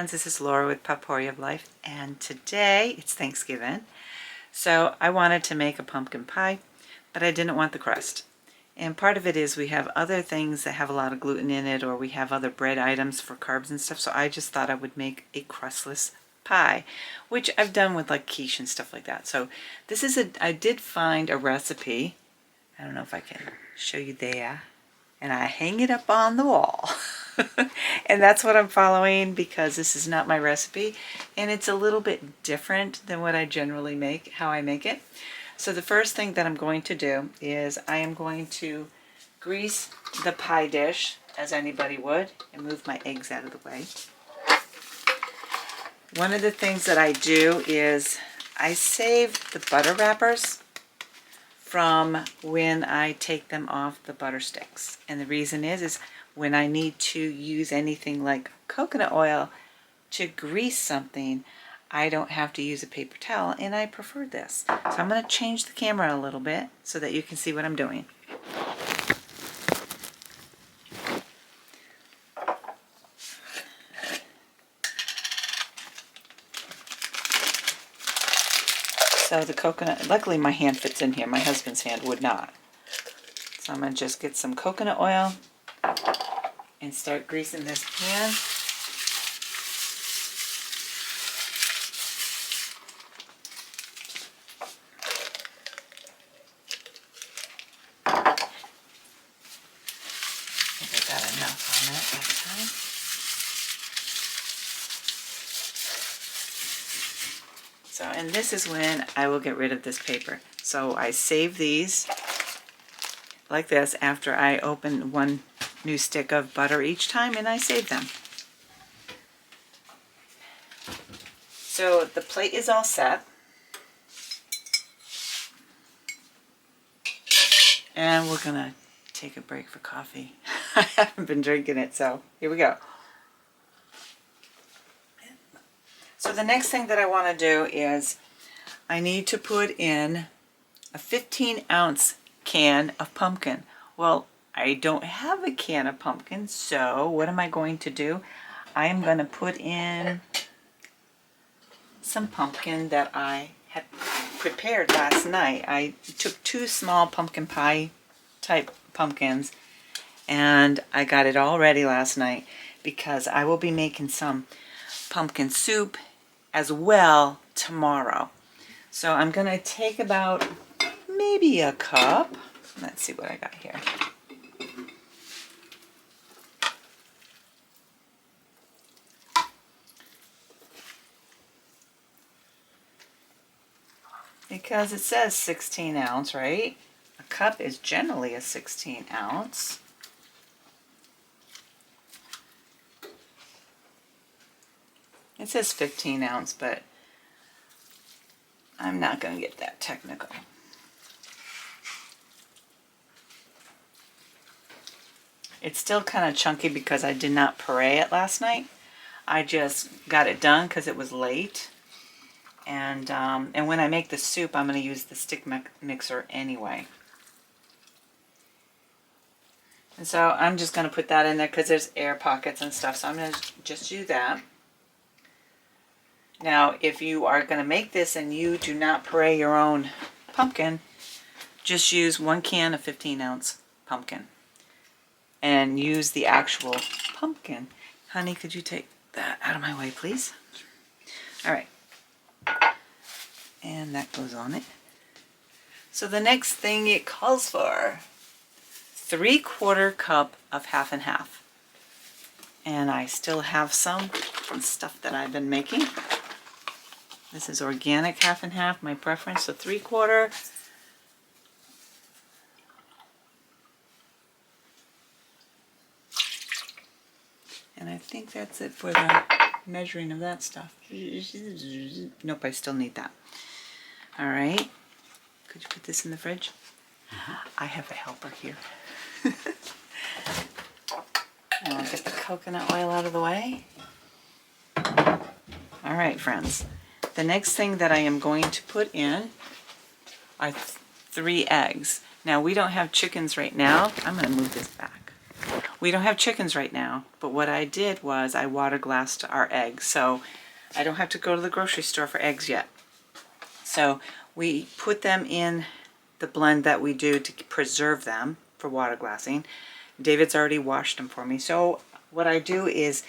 friends, this is Laura with Potpourri of Life, and today it's Thanksgiving, so I wanted to make a pumpkin pie, but I didn't want the crust. And part of it is we have other things that have a lot of gluten in it, or we have other bread items for carbs and stuff, so I just thought I would make a crustless pie, which I've done with like quiche and stuff like that. So this is I did find a recipe. I don't know if I can show you there, and I hang it up on the wall. And that's what I'm following because this is not my recipe and it's a little bit different than what I generally make, how I make it. So the first thing that I'm going to do is I am going to grease the pie dish as anybody would and move my eggs out of the way. One of the things that I do is I save the butter wrappers from when I take them off the butter sticks. And the reason is when I need to use anything like coconut oil to grease something, I don't have to use a paper towel, and I prefer this. So I'm going to change the camera a little bit so that you can see what I'm doing. So the coconut, luckily my hand fits in here, my husband's hand would not. So I'm going to just get some coconut oil and start greasing this pan. I think I got enough on that time. So, and this is when I will get rid of this paper. So I save these like this after I open one new stick of butter each time, and I save them. So the plate is all set. And we're gonna take a break for coffee. I haven't been drinking it, so here we go. So the next thing that I want to do is I need to put in a 15-ounce can of pumpkin. Well, I don't have a can of pumpkin, so what am I going to do? I am going to put in some pumpkin that I had prepared last night. I took 2 small pumpkin pie type pumpkins and I got it all ready last night because I will be making some pumpkin soup as well tomorrow. So I'm going to take about maybe a cup. Let's see what I got here. Because it says 16 ounce, right? A cup is generally a 16 ounce. It says 15 ounce, but I'm not going to get that technical. It's still kind of chunky because I did not puree it last night. I just got it done because it was late. And when I make the soup, I'm going to use the stick mixer anyway. And so I'm just going to put that in there because there's air pockets and stuff. So I'm going to just do that. Now, if you are going to make this and you do not puree your own pumpkin, just use 1 can of 15-ounce pumpkin. And use the actual pumpkin. Honey, could you take that out of my way, please? All right. And that goes on it. So the next thing it calls for 3/4 cup of half and half. And I still have some stuff that I've been making. This is organic half and half, my preference, so 3/4. And I think that's it for the measuring of that stuff. Nope, I still need that. All right. Could you put this in the fridge? I have a helper here. And I'll get the coconut oil out of the way. All right, friends. The next thing that I am going to put in are 3 eggs. Now, we don't have chickens right now. I'm going to move this back. We don't have chickens right now, but what I did was I water glassed our eggs, so I don't have to go to the grocery store for eggs yet. So we put them in the blend that we do to preserve them for water glassing. David's already washed them for me. So what I do is,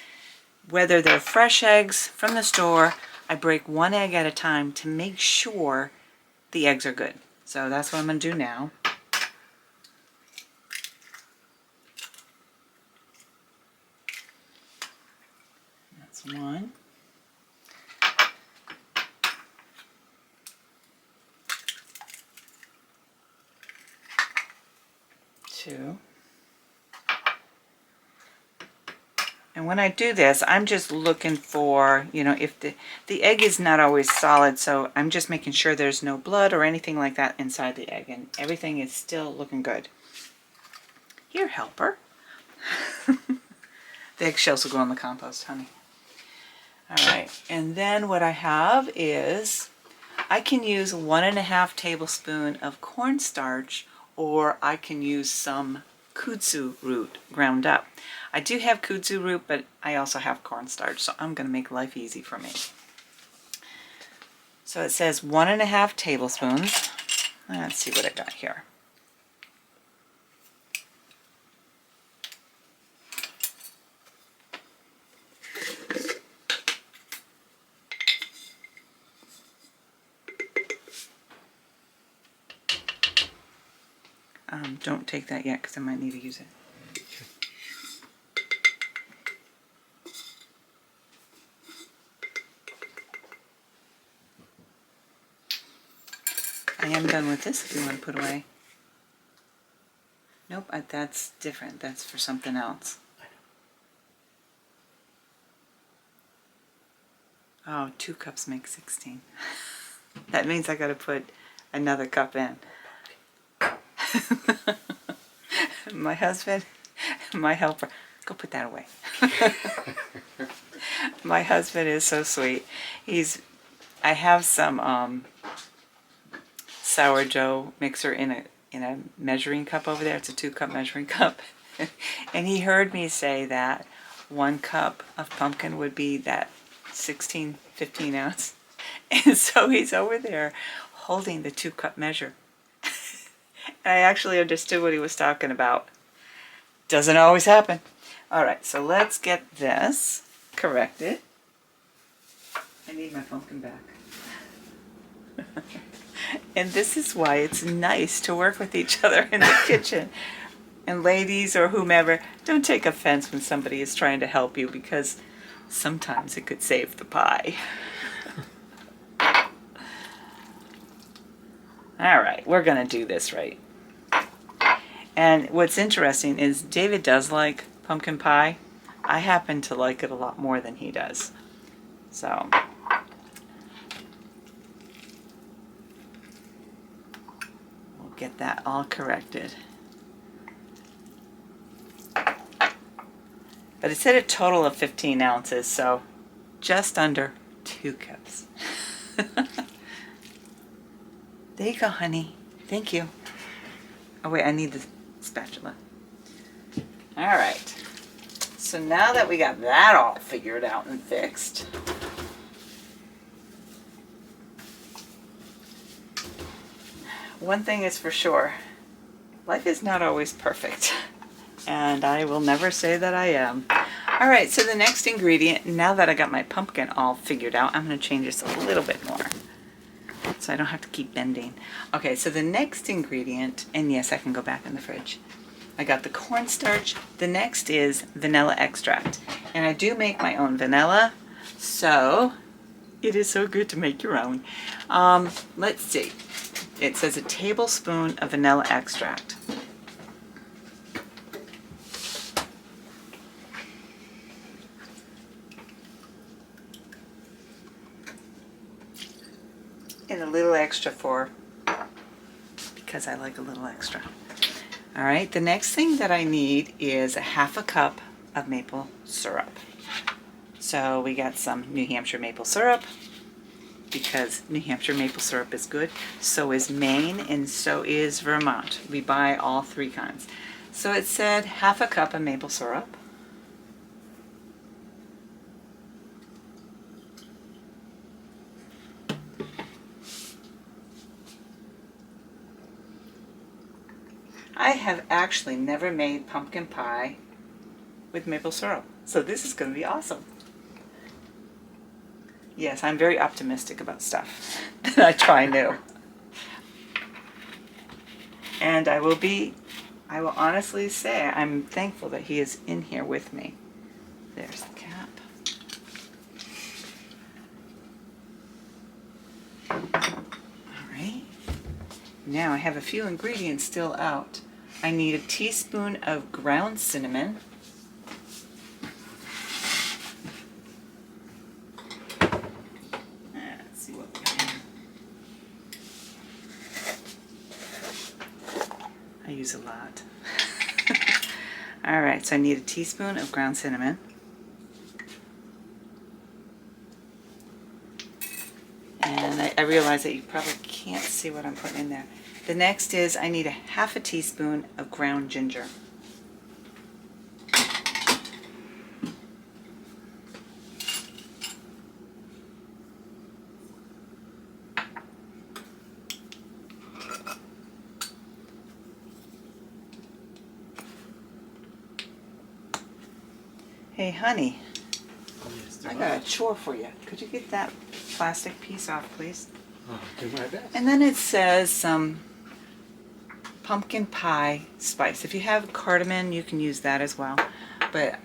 whether they're fresh eggs from the store, I break one egg at a time to make sure the eggs are good. So that's what I'm going to do now. That's one. Two. And when I do this, I'm just looking for, if the egg is not always solid, so I'm just making sure there's no blood or anything like that inside the egg, and everything is still looking good. Here, helper. The eggshells will go in the compost, honey. All right, and then what I have is, I can use 1.5 tablespoons of cornstarch, or I can use some kudzu root ground up. I do have kudzu root, but I also have cornstarch, so I'm going to make life easy for me. So it says 1.5 tablespoons. Let's see what I got here. Don't take that yet because I might need to use it. I am done with this if you want to put away. Nope, that's different. That's for something else. Oh, 2 cups make 16. That means I got to put another cup in. My husband, my helper, go put that away. My husband is so sweet. I have some sourdough mixer in a measuring cup over there. It's a 2-cup measuring cup. And he heard me say that 1 cup of pumpkin would be that 15 ounce. And so he's over there holding the 2-cup measure. And I actually understood what he was talking about. Doesn't always happen. All right, so let's get this corrected. I need my pumpkin back. And this is why it's nice to work with each other in the kitchen. And ladies or whomever, don't take offense when somebody is trying to help you, because sometimes it could save the pie. All right, we're going to do this right. And what's interesting is David does like pumpkin pie. I happen to like it a lot more than he does. So we'll get that all corrected. But it said a total of 15 ounces, so just under 2 cups. There you go, honey. Thank you. Oh wait, I need the spatula. All right. So now that we got that all figured out and fixed, one thing is for sure, life is not always perfect. And I will never say that I am. All right, so the next ingredient, now that I got my pumpkin all figured out, I'm going to change this a little bit more, so I don't have to keep bending. Okay, so the next ingredient, and yes, I can go back in the fridge. I got the cornstarch. The next is vanilla extract. And I do make my own vanilla, so it is so good to make your own. Let's see. It says a tablespoon of vanilla extract. And a little extra because I like a little extra. All right, the next thing that I need is a 1/2 cup of maple syrup. So we got some New Hampshire maple syrup, because New Hampshire maple syrup is good. So is Maine, and so is Vermont. We buy all 3 kinds. So it said half a cup of maple syrup. I have actually never made pumpkin pie with maple syrup, so this is going to be awesome. Yes, I'm very optimistic about stuff that I try new. And I will honestly say I'm thankful that he is in here with me. There's the cap. All right. Now I have a few ingredients still out. I need a teaspoon of ground cinnamon. Let's see what we got here. I use a lot. All right, so I need a teaspoon of ground cinnamon. And I realize that you probably can't see what I'm putting in there. The next is I need a half a teaspoon of ground ginger. Hey, honey, I got a chore for you. Could you get that plastic piece off, please? I'll do my best. And then it says some pumpkin pie spice. If you have cardamom, you can use that as well. But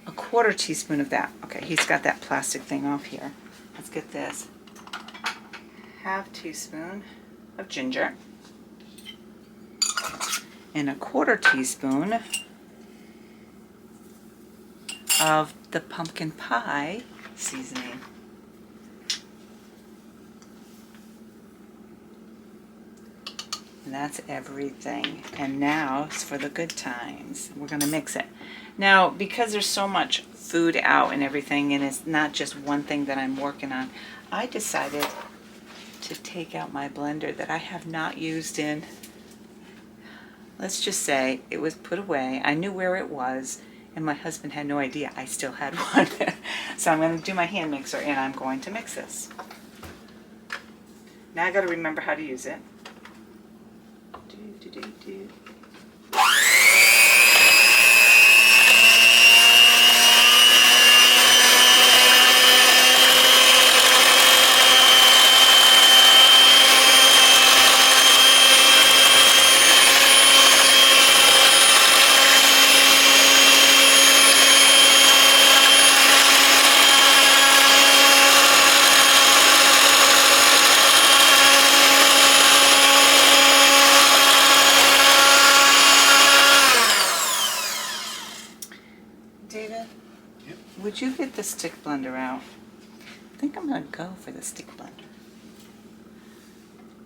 a quarter teaspoon of that. Okay, he's got that plastic thing off here. Let's get this. Half teaspoon of ginger. And a quarter teaspoon of the pumpkin pie seasoning. And that's everything. And now it's for the good times. We're going to mix it. Now, because there's so much food out and everything, and it's not just one thing that I'm working on, I decided to take out my blender that I have not used in, let's just say, it was put away. I knew where it was, and my husband had no idea I still had one. So I'm going to do my hand mixer, and I'm going to mix this. Now I got to remember how to use it. Do. David, yep. Would you get the stick blender out? I think I'm going to go for the stick blender.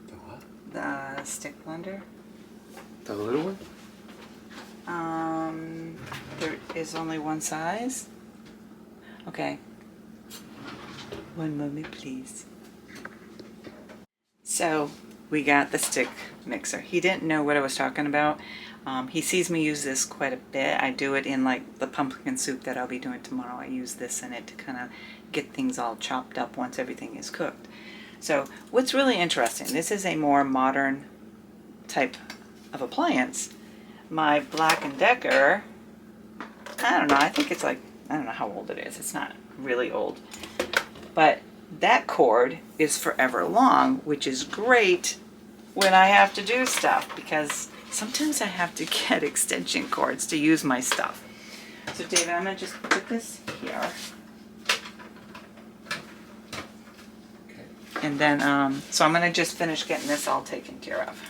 The what? The stick blender. The little one? There is only one size. Okay. One moment, please. So, we got the stick mixer. He didn't know what I was talking about. He sees me use this quite a bit. I do it in like the pumpkin soup that I'll be doing tomorrow. I use this in it to kind of get things all chopped up once everything is cooked. So what's really interesting, this is a more modern type of appliance. My Black & Decker, I don't know, I think it's like, I don't know how old it is. It's not really old. But that cord is forever long, which is great when I have to do stuff, because sometimes I have to get extension cords to use my stuff. So David, I'm going to just put this here. Okay. And then, so I'm going to just finish getting this all taken care of.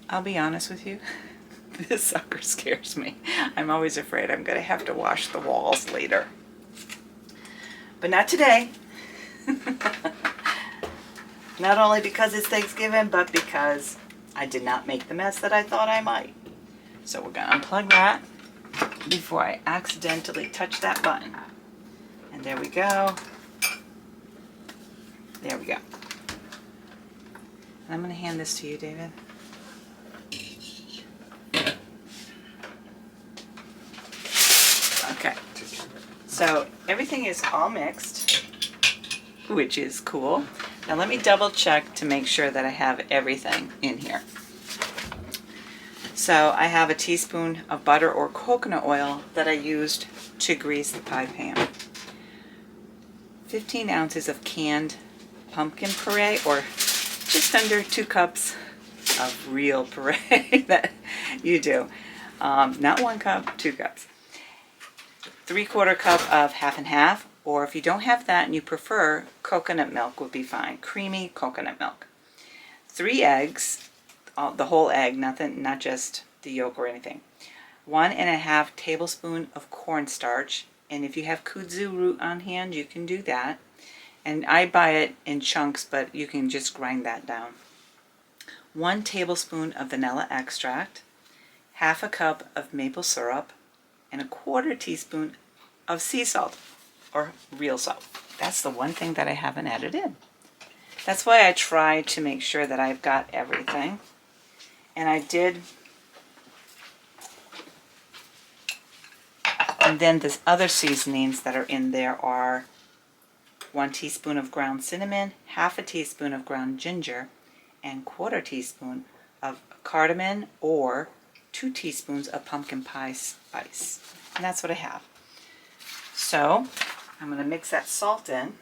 I'll be honest with you, this sucker scares me. I'm always afraid I'm going to have to wash the walls later. But not today. Not only because it's Thanksgiving, but because I did not make the mess that I thought I might. So we're going to unplug that before I accidentally touch that button. And there we go. There we go. And I'm going to hand this to you, David. Okay. So everything is all mixed, which is cool. Now let me double check to make sure that I have everything in here. So I have a teaspoon of butter or coconut oil that I used to grease the pie pan. 15 ounces of canned pumpkin puree, or just under 2 cups of real puree that you do. Not 1 cup, 2 cups. 3/4 cup of half and half, or if you don't have that and you prefer, coconut milk would be fine. Creamy coconut milk. 3 eggs, the whole egg, nothing, not just the yolk or anything. 1.5 tablespoons of cornstarch, and if you have kudzu root on hand, you can do that. And I buy it in chunks, but you can just grind that down. 1 tablespoon of vanilla extract, 1/2 cup of maple syrup, and 1/4 teaspoon of sea salt, or real salt. That's the one thing that I haven't added in. That's why I try to make sure that I've got everything. And I did. And then the other seasonings that are in there are 1 teaspoon of ground cinnamon, 1/2 teaspoon of ground ginger, and 1/4 teaspoon of cardamom, or 2 teaspoons of pumpkin pie spice. And that's what I have. So I'm going to mix that salt in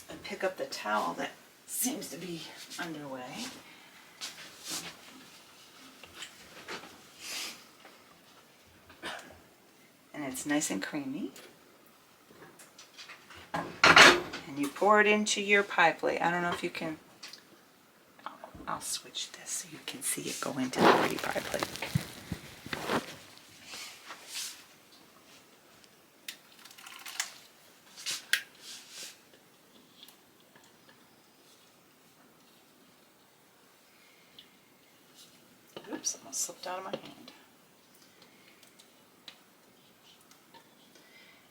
and pick up the towel that seems to be underway. And it's nice and creamy. And you pour it into your pie plate. I don't know if you can, I'll switch this so you can see it go into the pretty pie plate. Oops, almost slipped out of my hand.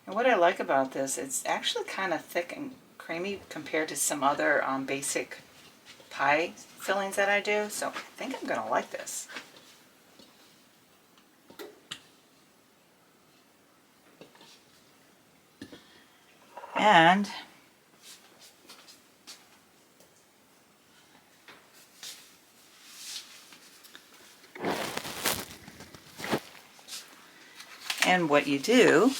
And what I like about this, it's actually kind of thick and creamy compared to some other basic pie fillings that I do. So I think I'm going to like this. And what you do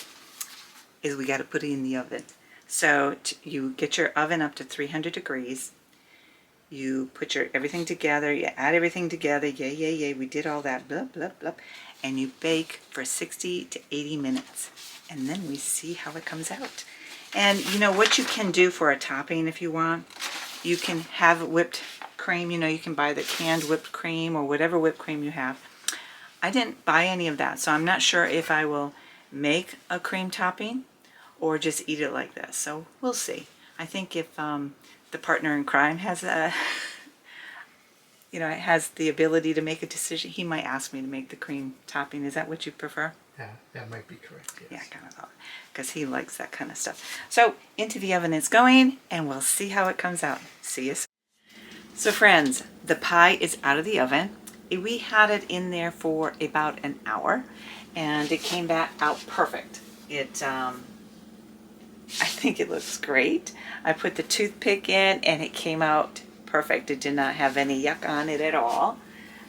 is we got to put it in the oven. So you get your oven up to 300 degrees. You put everything together. You add everything together. Yay. We did all that. Blah, blah, blah. And you bake for 60 to 80 minutes. And then we see how it comes out. And you know what you can do for a topping if you want? You can have whipped cream. You know, you can buy the canned whipped cream or whatever whipped cream you have. I didn't buy any of that, so I'm not sure if I will make a cream topping or just eat it like this. So we'll see. I think if the partner in crime has has the ability to make a decision, he might ask me to make the cream topping. Is that what you prefer? Yeah, that might be correct, yes. Yeah, I kind of thought, because he likes that kind of stuff. So into the oven it's going, and we'll see how it comes out. See you soon. So friends, the pie is out of the oven. We had it in there for about an hour, and it came back out perfect. I think it looks great. I put the toothpick in, and it came out perfect. It did not have any yuck on it at all.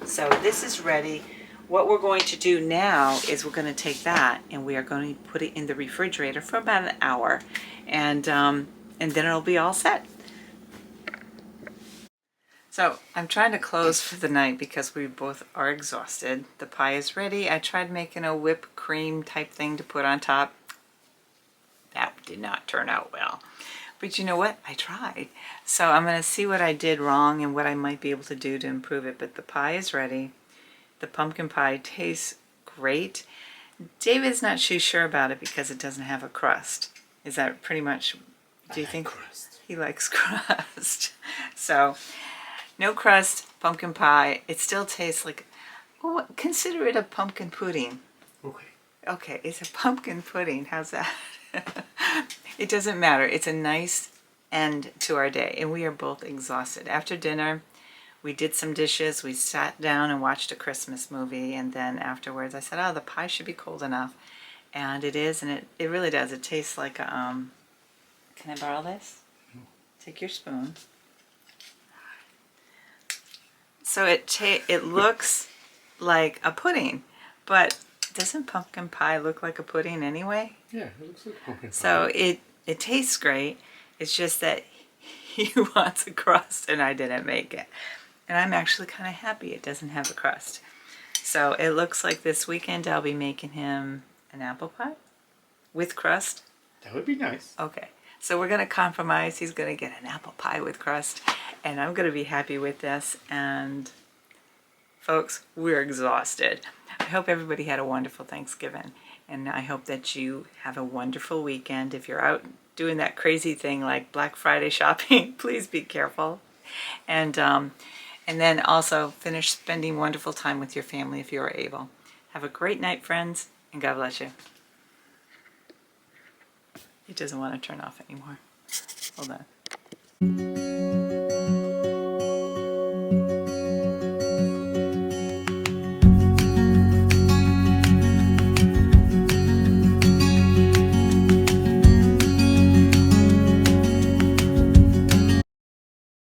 So this is ready. What we're going to do now is we're going to take that, and we are going to put it in the refrigerator for about an hour, and then it'll be all set. So I'm trying to close for the night because we both are exhausted. The pie is ready. I tried making a whipped cream type thing to put on top. That did not turn out well. But you know what? I tried. So I'm going to see what I did wrong and what I might be able to do to improve it. But the pie is ready. The pumpkin pie tastes great. David's not too sure about it because it doesn't have a crust. Is that pretty much, do you think? Crust. He likes crust. So No crust, pumpkin pie. It still tastes like, oh, consider it a pumpkin pudding. Okay. Okay, it's a pumpkin pudding. How's that? It doesn't matter. It's a nice end to our day, and we are both exhausted. After dinner, we did some dishes. We sat down and watched a Christmas movie, and then afterwards I said, oh, the pie should be cold enough. And it is, and it really does. It tastes like a, can I borrow this? Take your spoon. So it looks like a pudding, but doesn't pumpkin pie look like a pudding anyway? Yeah, it looks like pumpkin pie. So it tastes great. It's just that he wants a crust and I didn't make it. And I'm actually kind of happy it doesn't have a crust. So it looks like this weekend I'll be making him an apple pie with crust. That would be nice. Okay, so we're going to compromise. He's going to get an apple pie with crust, and I'm going to be happy with this. And folks, we're exhausted. I hope everybody had a wonderful Thanksgiving, and I hope that you have a wonderful weekend. If you're out doing that crazy thing like Black Friday shopping, please be careful. And then also finish spending wonderful time with your family if you are able. Have a great night, friends, and God bless you. It doesn't want to turn off anymore. Hold on.